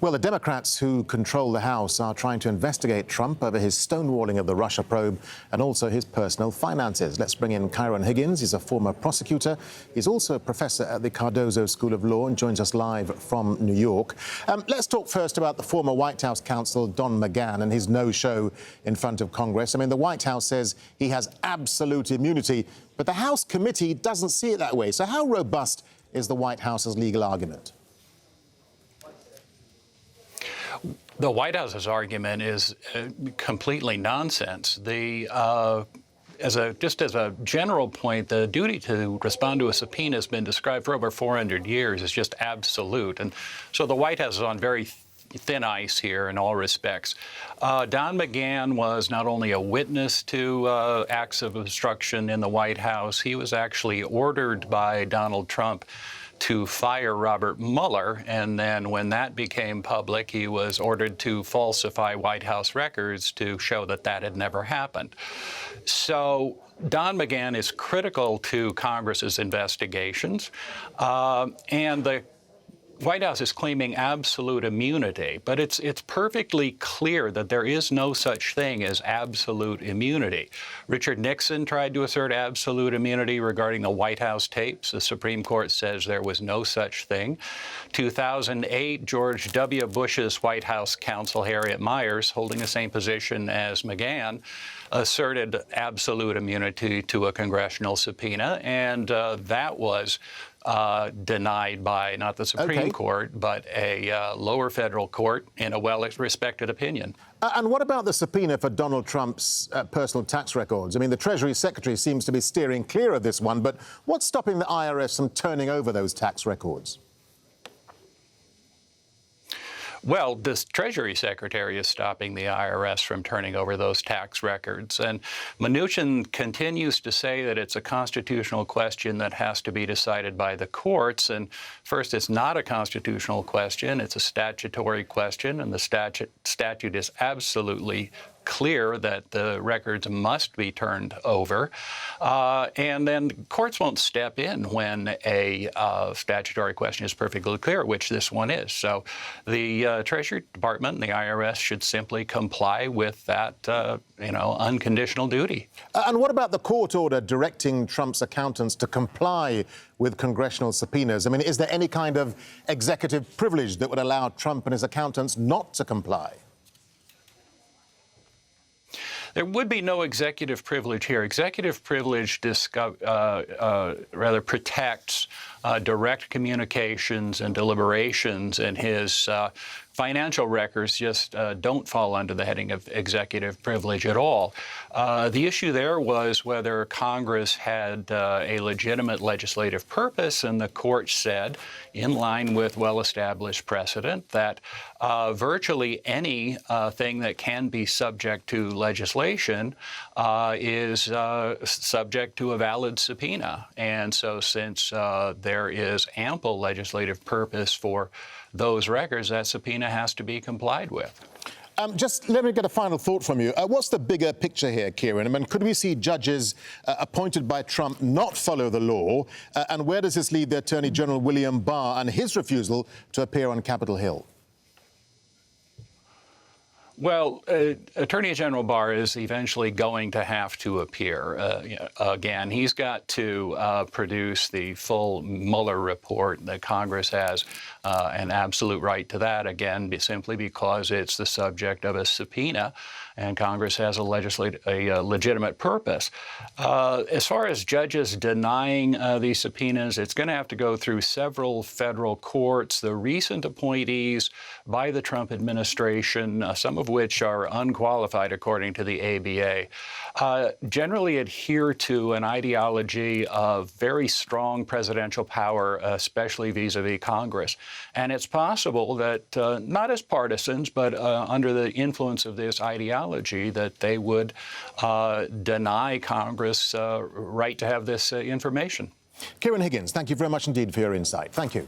Well, the Democrats who control the House are trying to investigate Trump over his stonewalling of the Russia probe and also his personal finances. Let's bring in Kyron Hughes. He's a former prosecutor. He's also a professor at the Cardozo School of Law and joins us live from New York. Let's talk first about the former White House counsel, Don McGahn, and his no-show in front of Congress. I mean, the White House says he has absolute immunity, but the House committee doesn't see it that way. So how robust is the White House's legal argument? The White House's argument is completely nonsense. As a general point, the duty to respond to a subpoena has been described for over 400 years as just absolute. And so the White House is on very thin ice here in all respects. Don McGahn was not only a witness to acts of obstruction in the White House, he was actually ordered by Donald Trump to fire Robert Mueller, and then when that became public, he was ordered to falsify White House records to show that that had never happened. So Don McGahn is critical to Congress's investigations, and the White House is claiming absolute immunity, but it's perfectly clear that there is no such thing as absolute immunity. Richard Nixon tried to assert absolute immunity regarding the White House tapes. The Supreme Court says there was no such thing. 2008, George W. Bush's White House counsel, Harriet Miers, holding the same position as McGahn, asserted absolute immunity to a congressional subpoena, and that was denied by not the Supreme Court, but a lower federal court in a well-respected opinion. And what about the subpoena for Donald Trump's personal tax records? I mean, the Treasury Secretary seems to be steering clear of this one, but what's stopping the IRS from turning over those tax records? Well, this Treasury Secretary is stopping the IRS from turning over those tax records. And Mnuchin continues to say that it's a constitutional question that has to be decided by the courts. And first, it's not a constitutional question. It's a statutory question. And the statute is absolutely clear that the records must be turned over. And then courts won't step in when a statutory question is perfectly clear, which this one is. So the Treasury Department and the IRS should simply comply with that, unconditional duty. And what about the court order directing Trump's accountants to comply with congressional subpoenas? I mean, is there any kind of executive privilege that would allow Trump and his accountants not to comply? There would be no executive privilege here. Executive privilege rather protects direct communications and deliberations, and his financial records just don't fall under the heading of executive privilege at all. The issue there was whether Congress had a legitimate legislative purpose, and the court said, in line with well-established precedent, that virtually any thing that can be subject to legislation is subject to a valid subpoena. And so since there is ample legislative purpose for those records, that subpoena has to be complied with. Just let me get a final thought from you. What's the bigger picture here, Kyron? I mean, could we see judges appointed by Trump not follow the law? And where does this leave the Attorney General William Barr and his refusal to appear on Capitol Hill? Well, Attorney General Barr is eventually going to have to appear. Again, he's got to produce the full Mueller report. That Congress has an absolute right to that, again, simply because it's the subject of a subpoena, and Congress has a legitimate purpose. As far as judges denying these subpoenas, it's going to have to go through several federal courts. The recent appointees by the Trump administration, some of which are unqualified according to the ABA, generally adhere to an ideology of very strong presidential power, especially vis-a-vis Congress. And it's possible that, not as partisans, but under the influence of this ideology, that they would deny Congress right to have this information. Kyron Hughes, thank you very much indeed for your insight. Thank you.